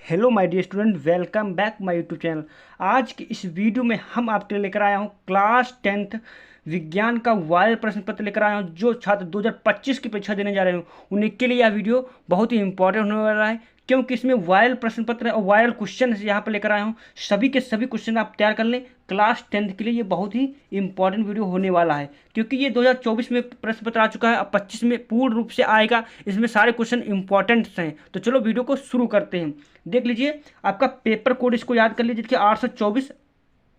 Hello my dear student, welcome back my YouTube channel. आज की इस वीडियो में हम आपके लिए लेकर आया हूँ क्लास 10th विज्ञान का वायरल प्रश्न पत्र लेकर आया हूँ। जो छात्र 2025 की परीक्षा देने जा रहे हो उन्हीं के लिए यह वीडियो बहुत ही इंपॉर्टेंट होने वाला है, क्योंकि इसमें वायरल प्रश्न पत्र और वायरल क्वेश्चन यहाँ पर लेकर आया हूँ। सभी के सभी क्वेश्चन आप तैयार कर लें। क्लास 10th के लिए ये बहुत ही इंपॉर्टेंट वीडियो होने वाला है, क्योंकि ये 2024 में प्रश्न पत्र आ चुका है, अब 25 में पूर्ण रूप से आएगा। इसमें सारे क्वेश्चन इंपॉर्टेंट हैं। तो चलो वीडियो को शुरू करते हैं। देख लीजिए, आपका पेपर कोड इसको याद कर लीजिए कि 824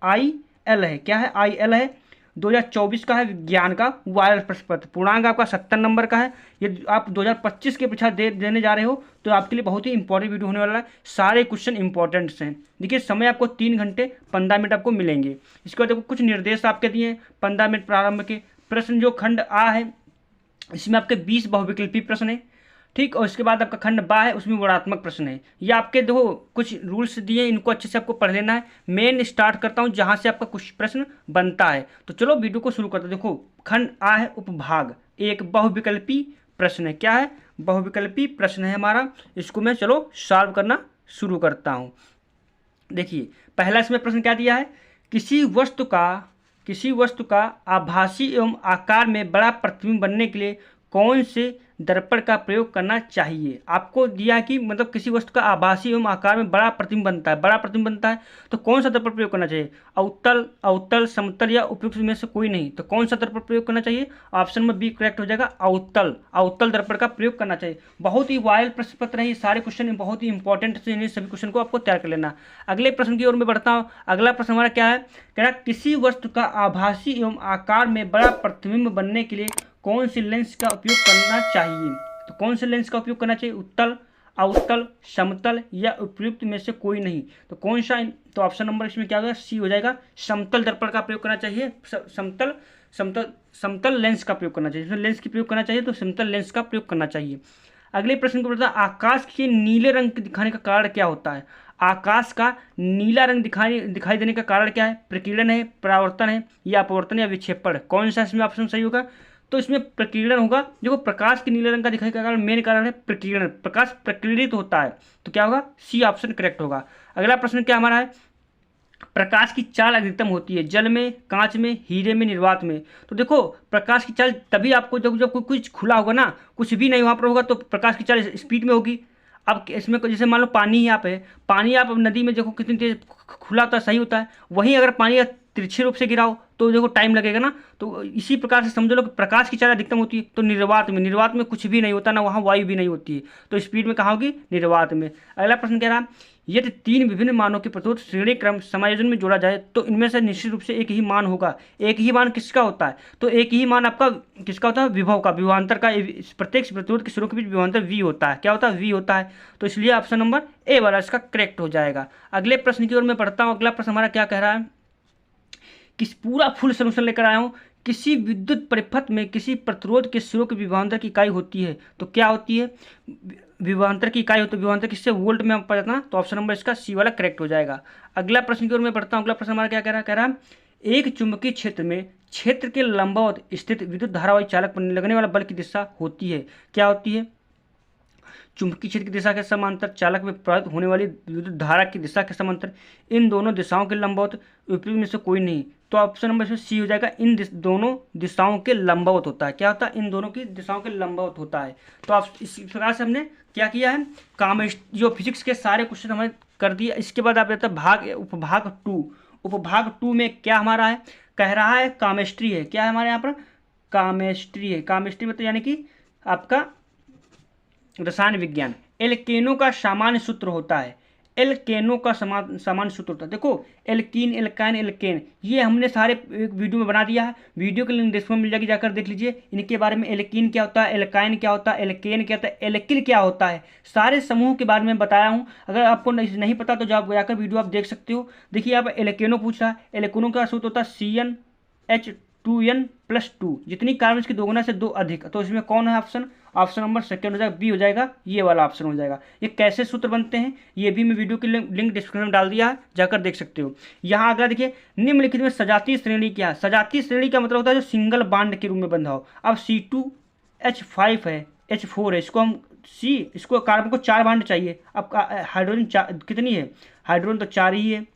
IL है। क्या है? IL है। 2024 का है विज्ञान का वायरल प्रश्न पत्र। पूर्णांक आपका 70 नंबर का है। ये आप 2025 की परीक्षा देने जा रहे हो तो आपके लिए बहुत ही इंपॉर्टेंट वीडियो होने वाला है। सारे क्वेश्चन इंपॉर्टेंट्स हैं। देखिए, समय आपको 3 घंटे 15 मिनट आपको मिलेंगे। इसके बाद कुछ निर्देश आपके दिए हैं। 15 मिनट प्रारंभ के प्रश्न। जो खंड आ है इसमें आपके 20 बहुविकल्पी प्रश्न है, ठीक। और इसके बाद आपका खंड बा है, उसमें वर्णात्मक प्रश्न है। ये आपके देखो कुछ रूल्स दिए, इनको अच्छे से आपको पढ़ लेना है। मेन स्टार्ट करता हूँ जहाँ से आपका कुछ प्रश्न बनता है। तो चलो वीडियो को शुरू करते हैं। देखो, खंड आ है उपभाग, एक बहुविकल्पी प्रश्न है। क्या है? बहुविकल्पी प्रश्न है हमारा। इसको मैं चलो सॉल्व करना शुरू करता हूँ। देखिए, पहला इसमें प्रश्न क्या दिया है? किसी वस्तु का आभासी एवं आकार में बड़ा प्रतिबिंब बनने के लिए कौन से दर्पण का प्रयोग करना चाहिए। आपको दिया कि मतलब किसी वस्तु का आभासी एवं आकार में बड़ा प्रतिबिंब बनता है तो कौन सा दर्पण प्रयोग करना चाहिए? अवतल, समतल या उपयुक्त में से कोई नहीं। तो कौन सा दर्पण प्रयोग करना चाहिए? ऑप्शन नंबर बी करेक्ट हो जाएगा, अवतल दर्पण का प्रयोग करना चाहिए। बहुत ही वायरल प्रश्न पत्र है। ये सारे क्वेश्चन बहुत ही इंपॉर्टेंट है। इन सभी क्वेश्चन को आपको तैयार कर लेना। अगले प्रश्न की ओर मैं बढ़ता हूँ। अगला प्रश्न हमारा क्या है? कह रहा किसी वस्तु का आभासी एवं आकार में बड़ा प्रतिबिंब बनने के लिए कौन सी लेंस का उपयोग करना चाहिए। तो कौन से लेंस का उपयोग करना चाहिए? उत्तल, अवतल, समतल या उपयुक्त में से कोई नहीं। तो कौन सा? तो ऑप्शन नंबर इसमें क्या होगा? सी हो जाएगा, समतल दर्पण का प्रयोग करना चाहिए। समतल लेंस का प्रयोग करना चाहिए। इसमें लेंस की प्रयोग करना चाहिए तो समतल लेंस का प्रयोग करना चाहिए। अगले प्रश्न को बताता, आकाश के नीले रंग दिखाने का कारण क्या होता है? आकाश का नीला रंग दिखाई देने का कारण क्या है? प्रकीर्णन है, परावर्तन है या अपवर्तन या विक्षेपण। कौन सा इसमें ऑप्शन सही होगा? तो इसमें प्रकीर्णन होगा। देखो, प्रकाश के नीले रंग का दिखाई का कारण मेन कारण है प्रकीर्णन। प्रकाश प्रकीर्णित होता है तो क्या होगा? सी ऑप्शन करेक्ट होगा। अगला प्रश्न क्या हमारा है? प्रकाश की चाल अधिकतम होती है जल में, कांच में, हीरे में, निर्वात में। तो देखो, प्रकाश की चाल तभी आपको जब कुछ खुला होगा ना, कुछ भी नहीं वहाँ पर होगा तो प्रकाश की चाल स्पीड में होगी। अब इसमें जैसे मान लो पानी यहाँ पे है, पानी आप नदी में देखो कितनी तेज खुला होता है, सही होता है। वहीं अगर पानी तिरछे रूप से गिराओ तो देखो टाइम लगेगा ना। तो इसी प्रकार से समझ लो कि प्रकाश की चाल अधिकतम होती है तो निर्वात में कुछ भी नहीं होता ना, वहाँ वायु भी नहीं होती है। तो स्पीड में कहाँ होगी? निर्वात में। अगला प्रश्न कह रहा है, यदि 3 विभिन्न मानों के प्रतिरोध श्रेणी क्रम समायोजन में जोड़ा जाए तो इनमें से निश्चित रूप से एक ही मान होगा। एक ही मान किसका होता है? तो एक ही मान आपका किसका होता है? विभव का, विभवांतर का। प्रत्येक प्रतिरोध के शुरू के बीच विभवांतर V होता है। क्या होता है? V होता है। तो इसलिए ऑप्शन नंबर ए वाला इसका करेक्ट हो जाएगा। अगले प्रश्न की ओर मैं पढ़ता हूँ। अगला प्रश्न हमारा क्या कह रहा है? किस पूरा फुल सोल्यूशन लेकर आया हूँ। किसी विद्युत परिपथ में किसी प्रतिरोध के सिरों की विभवांतर की इकाई होती है तो क्या होती है? विभवांतर की इकाई होती है। विभवांतर किससे? वोल्ट में हम पढ़ना, तो ऑप्शन नंबर इसका सी वाला करेक्ट हो जाएगा। अगला प्रश्न की ओर मैं पढ़ता हूँ। अगला प्रश्न हमारा क्या कह रहा है? कह रहा है एक चुंबकीय क्षेत्र में क्षेत्र के लंबवत स्थित विद्युत धारावाही चालक पर लगने वाला बल की दिशा होती है। क्या होती है? चुंबकीय क्षेत्र की दिशा के समांतर चालक में प्रवाहित होने वाली विद्युत धारा की दिशा के समांतर इन दोनों दिशाओं के लंबवत उपयुक्त में से कोई नहीं। तो ऑप्शन नंबर इसमें सी हो जाएगा, इन दोनों दिशाओं के लंबवत होता है। क्या होता है? इन दोनों की दिशाओं के लंबवत होता है। तो आप इस प्रकार से हमने क्या किया है? जो फिजिक्स के सारे क्वेश्चन हमने कर दिया। इसके बाद आप रहता है उपभाग 2। उपभाग 2 में क्या हमारा है? कह रहा है केमिस्ट्री है। क्या है हमारे यहाँ पर? केमिस्ट्री है। केमिस्ट्री मतलब यानी कि आपका रसायन विज्ञान। एल्केनों का सामान्य सूत्र होता है। एल्केनों का सामान्य सूत्र होता है। देखो, एल्कीन, एल्काइन, एल्केन ये हमने सारे एक वीडियो में बना दिया है। वीडियो के लिंक डिस्क्रिप्शन में मिल जाएगी, जाकर देख लीजिए। इनके बारे में एल्कीन क्या होता है, एल्काइन क्या होता है, एल्केन क्या होता है, एल्किल क्या होता है, सारे समूह के बारे में बताया हूँ। अगर आपको नहीं पता तो जाकर वीडियो आप देख सकते हो। देखिए, यहाँ पर एल्केनों पूछ रहा है। एल्केनों का सूत्र होता है CnH2n+2। जितनी कार्बन की दोगुना से 2 अधिक। तो इसमें कौन है ऑप्शन? ऑप्शन नंबर सेकंड हो जाएगा, बी हो जाएगा। ये वाला ऑप्शन हो जाएगा। ये कैसे सूत्र बनते हैं ये भी मैं वीडियो की लिंक डिस्क्रिप्शन में डाल दिया है, जाकर देख सकते हो। यहाँ अगला देखिए, निम्नलिखित में सजातीय श्रेणी क्या है? सजातीय श्रेणी का मतलब होता है जो सिंगल बांड के रूप में बंधा हो। अब C2H5 है, H4 है, इसको हम सी, इसको कार्बन को 4 बॉन्ड चाहिए। अब हाइड्रोजन कितनी है, हाइड्रोजन तो 4 ही है,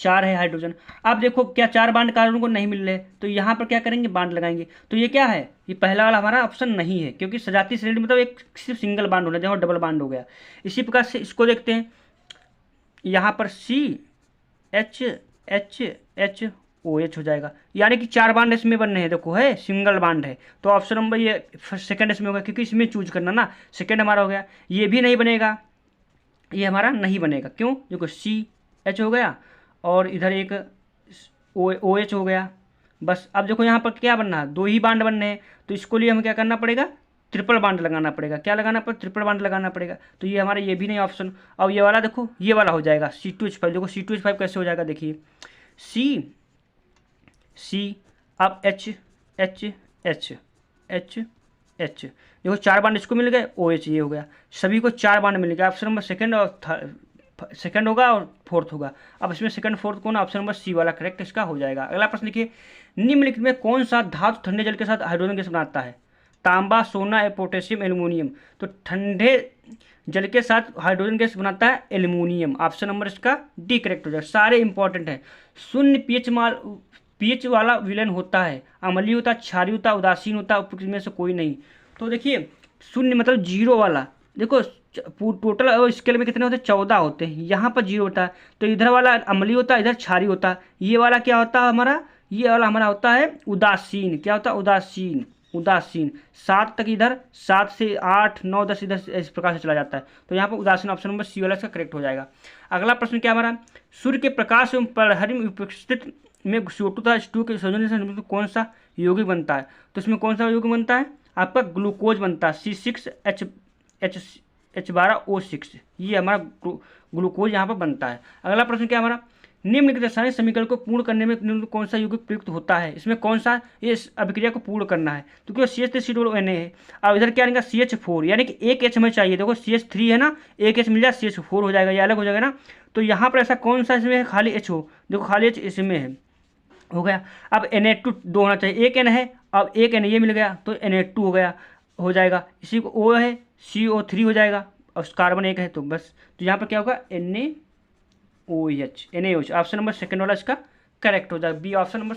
4 है हाइड्रोजन। अब देखो क्या 4 बांड कार्बन को नहीं मिल रहे, तो यहाँ पर क्या करेंगे, बांड लगाएंगे। तो ये क्या है, ये पहला वाला हमारा ऑप्शन नहीं है, क्योंकि सजातीय श्रेणी मतलब एक सिर्फ सिंगल बांड होना चाहिए और डबल बांड हो गया। इसी प्रकार से इसको देखते हैं, यहाँ पर C H H H O H हो जाएगा, यानी कि 4 बांड इसमें बनने हैं। देखो है सिंगल बांड है, तो ऑप्शन नंबर ये सेकंड इसमें होगा, क्योंकि इसमें चूज करना ना, सेकंड हमारा हो गया। ये भी नहीं बनेगा, ये हमारा नहीं बनेगा, क्यों, देखो सी एच हो गया और इधर एक ओ एच हो गया। बस अब देखो यहाँ पर क्या बनना है, 2 ही बांड बनने हैं, तो इसको लिए हमें क्या करना पड़ेगा, ट्रिपल बांड लगाना पड़ेगा। क्या लगाना पड़ेगा, ट्रिपल बांड लगाना पड़ेगा। तो ये हमारा ये भी नहीं ऑप्शन। अब ये वाला देखो, ये वाला हो जाएगा C2H5। देखो C2H5 कैसे हो जाएगा, देखिए सी अब H H H H H, देखो 4 बांड इसको मिल गए, OH ये हो गया, सभी को 4 बांड मिल गया। ऑप्शन नंबर सेकंड और सेकंड होगा और फोर्थ होगा। अब इसमें सेकंड फोर्थ कौन, ऑप्शन नंबर सी वाला करेक्ट इसका हो जाएगा। अगला प्रश्न लिखिए, निम्नलिखित में कौन सा धातु ठंडे जल के साथ हाइड्रोजन गैस बनाता है, तांबा, सोना, पोटेशियम, एल्यूमिनियम। तो ठंडे जल के साथ हाइड्रोजन गैस बनाता है एल्यूमिनियम, ऑप्शन नंबर इसका डी करेक्ट हो जाएगा। सारे इंपॉर्टेंट है। शून्य पीएच वाला विलयन होता है, अम्लीय होता, क्षारीय होता, उदासीन होता, उपयुक्त में से कोई नहीं। तो देखिए शून्य मतलब 0 वाला, देखो टोटल स्केल में कितने होते हैं, 14 होते हैं, यहाँ पर 0 होता है। तो इधर वाला अम्लीय होता है, इधर क्षारीय होता है। ये वाला क्या होता है हमारा, ये वाला हमारा होता है उदासीन। क्या होता है, उदासीन, उदासीन। 7 तक इधर, 7 से 8 9 10 इधर इस प्रकार से चला जाता है। तो यहाँ पर उदासीन ऑप्शन नंबर सी वाला इसका करेक्ट हो जाएगा। अगला प्रश्न क्या हमारा, सूर्य के प्रकाश एवं प्रहरी में उपस्थित में CO2 तथा H2 के संयोजन से कौन सा यौगिक बनता है। तो इसमें कौन सा यौगिक बनता है, आपका ग्लूकोज बनता है, C6H12O6, ये हमारा ग्लूकोज यहाँ पर बनता है। अगला प्रश्न क्या हमारा, निम्नलिखित रासायनिक समीकरण को पूर्ण करने में निम्नलिखित कौन सा यौगिक प्रयुक्त होता है। इसमें कौन सा ये अभिक्रिया को पूर्ण करना है, तो क्यों CH3CONA है। अब इधर क्या आएगा, CH4, यानी कि एक H हमें चाहिए। देखो CH3 है ना, एक H मिल जाए, CH4 हो जाएगा, ये अलग हो जाएगा ना। तो यहाँ पर ऐसा कौन सा इसमें है, खाली H हो, देखो खाली H इसमें है, हो गया। अब Na2 2 होना चाहिए, एक N है, अब एक N ये मिल गया तो Na2 हो गया, हो जाएगा। इसी को O है, CO3 हो जाएगा, और कार्बन एक है, तो बस। तो यहाँ पर क्या होगा, NaOH, ऑप्शन नंबर सेकंड वाला इसका करेक्ट हो जाएगा, बी ऑप्शन नंबर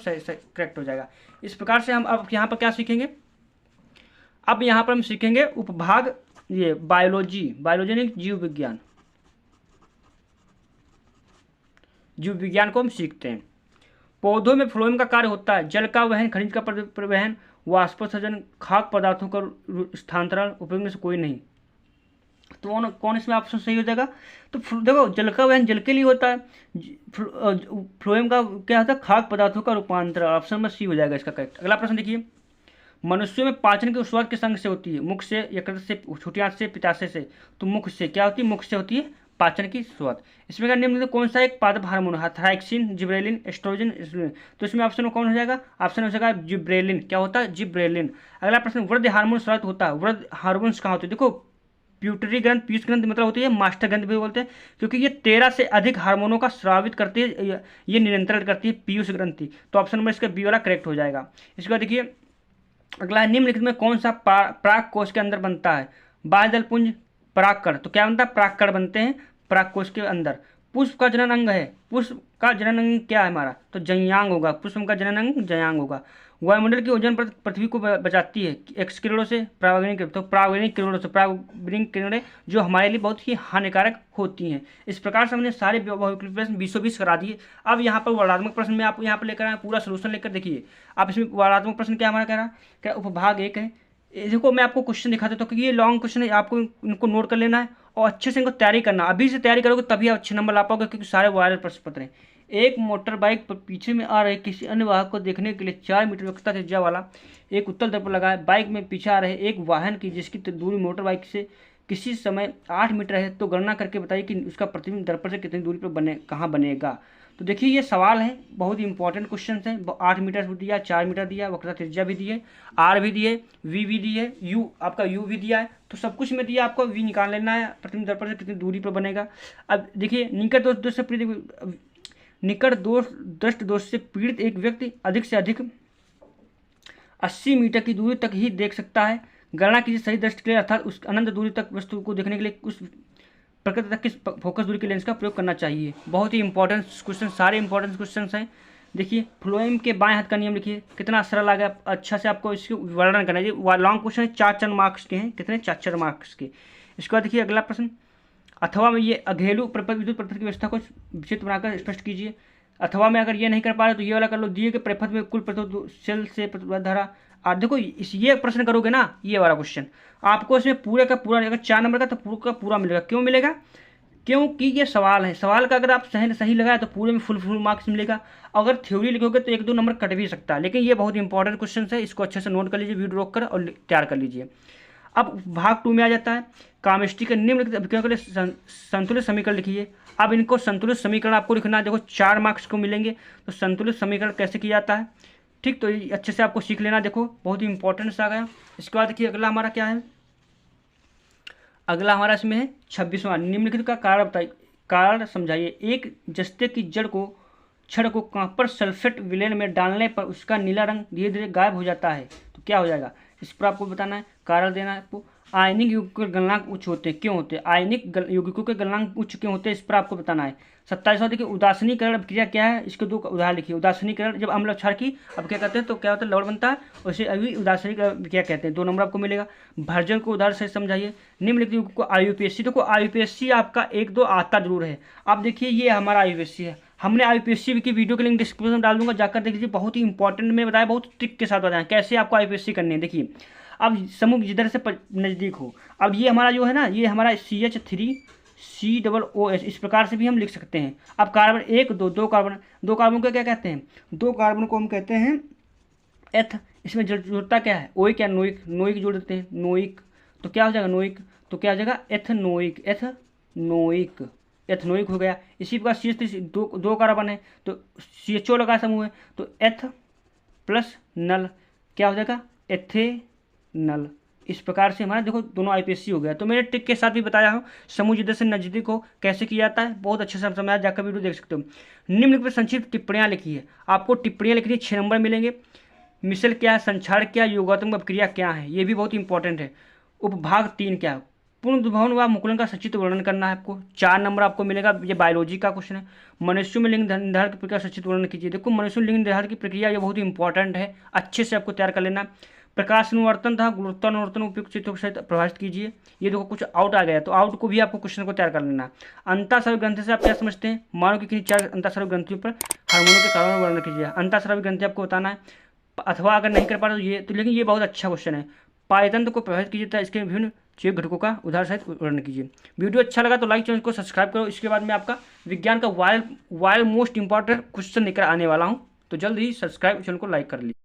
करेक्ट हो जाएगा। इस प्रकार से हम अब यहाँ पर क्या सीखेंगे, अब यहाँ पर हम सीखेंगे उपभाग, ये बायोलॉजी यानी जीव विज्ञान, जीव विज्ञान को हम सीखते हैं। पौधों में फ्लोएम का कार्य होता है, जल का वहन, खनिज का परिवहन, वाष्पोत्सर्जन, खाद्य पदार्थों का स्थानांतरण, उपयोग में से कोई नहीं। तो कौन इसमें ऑप्शन सही हो जाएगा, तो देखो जल का वहन जल के लिए होता है, फ्लोएम का क्या होता है, खाद्य पदार्थों का रूपांतरण, ऑप्शन नंबर सी हो जाएगा इसका करेक्ट। अगला प्रश्न देखिए, मनुष्यों में पाचन की शुरुआत किस अंग से होती है, मुख से, यकृत से, छोटी आंत से, पित्ताशय से। तो मुख से क्या होती है, मुख से होती है पाचन की शुरुआत। इसमें का निम्न कौन सा एक पादप हार्मोन है, थायक्सिन, जिब्रेलिन, एस्ट्रोजन। तो इसमें ऑप्शन कौन हो जाएगा, ऑप्शन हो जाएगा जिब्रेलिन। क्या होता है, जिब्रेलिन। अगला प्रश्न, वृद्धि हार्मोन स्रावित होता है, वृद्धि हार्मोन्स कहाँ होते हैं। देखो प्यूटरी ग्रंथ, पीयूष ग्रंथ मतलब होती है मास्टर ग्रंथ भी बोलते हैं, क्योंकि ये 13 से अधिक हार्मोनों का स्रावित करती है, ये नियंत्रण करती है पीयूष ग्रंथि। तो ऑप्शन नंबर इसका बी वाला करेक्ट हो जाएगा। इसके बाद देखिए अगला, निम्नलिखित में कौन सा पराग कोश के अंदर बनता है, बाह्यदल पुंज, परागकण। तो क्या बनता है, परागकण बनते हैं पराग कोश के अंदर। पुष्प का जनन अंग है, पुष्प का जनन अंग क्या है हमारा, तो जयांग होगा, पुष्प का जनन अंग जयांग होगा। वायुमंडल की ओजोन परत पृथ्वी को बचाती है एक्स किरणों से, पराबैंगनी, तो पराबैंगनी किरणों से, पराबैंगनी किरणें जो हमारे लिए बहुत ही हानिकारक होती हैं। इस प्रकार से हमने सारे प्रश्न 20 करा दिए। अब यहाँ पर वर्णात्मक प्रश्न में आप यहाँ पर लेकर आए, पूरा सोल्यूशन लेकर देखिए। आप इसमें वर्णात्मक प्रश्न क्या हमारा कह रहा है, क्या उपभाग 1 है। देखो मैं आपको क्वेश्चन दिखा देता हूँ, क्योंकि ये लॉन्ग क्वेश्चन है, आपको इनको नोट कर लेना है और अच्छे से इनको तैयारी करना। अभी से तैयारी करोगे तभी आप अच्छे नंबर ला पाओगे, क्योंकि सारे वायरल प्रश्न पत्र हैं। एक मोटर बाइक पर पीछे में आ रहे किसी अन्य वाहक को देखने के लिए 4 मीटर वक्रता त्रिज्या वाला एक उत्तल दर्पण लगा है। बाइक में पीछे आ रहे एक वाहन की जिसकी दूरी मोटर बाइक से किसी समय 8 मीटर है, तो गणना करके बताइए कि उसका प्रतिबिंब दर्पण से कितनी दूरी पर कहाँ बनेगा। तो देखिए ये सवाल है, बहुत ही इंपॉर्टेंट क्वेश्चन है। 8 मीटर दिया, 4 मीटर दिया, वक्रता त्रिज्या भी दी है, आर भी दी है, वी भी दी है, यू आपका यू भी दिया है, तो सब कुछ में दिया। आपको वी निकाल लेना है, प्रतिबिंब दर्पण से कितनी दूरी पर बनेगा। अब देखिए निकट दृष्ट दोष से पीड़ित एक व्यक्ति अधिक से अधिक 80 मीटर की दूरी तक ही देख सकता है। गणना कीजिए सही दृष्टि के लिए, अर्थात उस अनंत दूरी तक वस्तु को देखने के लिए उस प्रकृति तक किस फोकस दूरी के लेंस का प्रयोग करना चाहिए। बहुत ही इंपॉर्टेंट क्वेश्चन, सारे इंपॉर्टेंट क्वेश्चन हैं। देखिए फ्लोएम के बाएं हाथ का नियम लिखिए, कितना सरल आ गया। अच्छा से आपको इसके वर्णन करना है। लॉन्ग क्वेश्चन है, 4 मार्क्स के हैं। कितने? 4 मार्क्स के। इसके बाद देखिए अगला प्रश्न, अथवा में ये घरेलू विद्युत प्रपथ की व्यवस्था को चित्र बनाकर स्पष्ट कीजिए। अथवा में अगर ये नहीं कर पा रहे तो ये वाला कर लो। दिए के प्रपथ में कुल सेल से धारा। और देखो ये प्रश्न करोगे ना, ये वाला क्वेश्चन आपको इसमें पूरे का पूरा, अगर 4 नंबर का तो पूरा का पूरा मिलेगा। क्यों मिलेगा? क्योंकि ये सवाल है। सवाल का अगर आप सही लगाए तो पूरे में फुल मार्क्स मिलेगा। अगर थ्योरी लिखोगे तो 1-2 नंबर कट भी सकता है। लेकिन ये बहुत इंपॉर्टेंट क्वेश्चन है, इसको अच्छे से नोट कर लीजिए, वीडियो रोक कर और तैयार कर लीजिए। अब भाग 2 में आ जाता है, कामेष्टि के निम्नलिखित अभिक्रियाओं के लिए संतुलित समीकरण लिखिए। अब इनको संतुलित समीकरण आपको लिखना है। देखो 4 मार्क्स को मिलेंगे, तो संतुलित समीकरण कैसे किया जाता है, ठीक, तो ये अच्छे से आपको सीख लेना। देखो बहुत ही इंपॉर्टेंट सा गया। इसके बाद देखिए अगला हमारा क्या है, अगला हमारा इसमें है 26वां, निम्नलिखित का कारण बताइए, कारण समझाइए। एक जस्ते की छड़ को कॉपर सल्फेट विलेन में डालने पर उसका नीला रंग धीरे धीरे गायब हो जाता है, तो क्या हो जाएगा, इस पर आपको बताना है, कारण देना है आपको। आयनिक यौगिकों के गलनांक उच्च होते हैं, क्यों होते हैं? आयनिक यौगिकों के गलनांक उच्च क्यों होते हैं, इस पर आपको बताना है। 27वां देखिए, उदासीनीकरण अभिक्रिया क्या है, इसके 2 उदाहरण लिखिए। उदासीनीकरण, जब अम्ल क्षार की अब क्या कहते हैं तो क्या होता है, लवण बनता है, उसे अभी उदासीनीकरण अभिक्रिया कहते हैं। 2 नंबर आपको मिलेगा। भर्जन को उदाहरण से समझाइए। निम्नलिखित यौगिक को IUPAC, देखो IUPAC आपका 1-2 आता जरूर है। अब देखिए ये हमारा IUPAC है, हमने IUPAC की वीडियो के लिंक डिस्क्रिप्शन में डाल दूंगा, जाकर देख लीजिए। बहुत ही इंपॉर्टेंट में बताया, बहुत ट्रिक के साथ बताया कैसे आपको IUPAC करनी है। देखिए अब समूह जिधर से नज़दीक हो, अब ये हमारा जो है ना, ये हमारा CH3COOH, इस प्रकार से भी हम लिख सकते हैं। अब कार्बन 1-2 कार्बन को क्या कहते हैं, 2 कार्बन को हम कहते हैं एथ। इसमें जुड़ता क्या है, ओइक या नोइक जोड़ देते हैं, नोइक, तो क्या हो जाएगा नोइक, तो क्या हो जाएगा एथनोइक हो गया। इसी प्रकार CH3 दो कार्बन है तो CHO लगा समूह है, तो एथ प्लस नल क्या हो जाएगा, एथेनल। इस प्रकार से हमारा देखो दोनों IUPAC हो गया। तो मैंने ट्रिक के साथ भी बताया हूँ, समूह जिधर से नजदीक हो कैसे किया जाता है, बहुत अच्छे से समझाया, जाकर वीडियो देख सकते हो। निम्नलिखित पर संक्षिप्त टिप्पणियाँ लिखी है, आपको टिप्पणियाँ लिखनी है, 6 नंबर मिलेंगे। मिसल क्या है, संक्षार क्या, योगात्मक अभिक्रिया क्या है, ये भी बहुत इंपॉर्टेंट है। उपभाग 3 क्या है, पुनर्द्रवण व मुकुलन का सचित्र वर्णन करना है आपको, 4 नंबर आपको मिलेगा। ये बायोलॉजी का क्वेश्चन है। मनुष्य में लिंग निर्धारण की प्रक्रिया सचित्र वर्णन कीजिए। देखो मनुष्य में लिंग निर्धारण की प्रक्रिया ये बहुत इंपॉर्टेंट है, अच्छे से आपको तैयार कर लेना। प्रकाश अनुवर्तन तथा गुरुत्वानुवर्तन उपयुक्त चित्रों के सहित प्रभावित कीजिए। ये देखो कुछ आउट आ गया, तो आउट को भी आपको क्वेश्चन को तैयार कर लेना। अंतःस्रावी ग्रंथि से आप क्या समझते हैं, मानव की किसी 4 अंतःस्रावी ग्रंथियों पर हार्मोनों के कारण वर्णन कीजिए। अंतःस्रावी ग्रंथि आपको बताना है, अथवा अगर नहीं कर पा रहे तो ये, तो लेकिन ये बहुत अच्छा क्वेश्चन है। पायतंत्र को प्रभावित कीजिए तथा इसके विभिन्न जैव घटकों का उदाहरण सहित वर्णन कीजिए। वीडियो अच्छा लगा तो लाइक, चैनल को सब्सक्राइब करो। इसके बाद मैं आपका विज्ञान का वायर मोस्ट इंपॉर्टेंट क्वेश्चन लेकर आने वाला हूँ, तो जल्द ही सब्सक्राइब चैनल को लाइक कर लीजिए।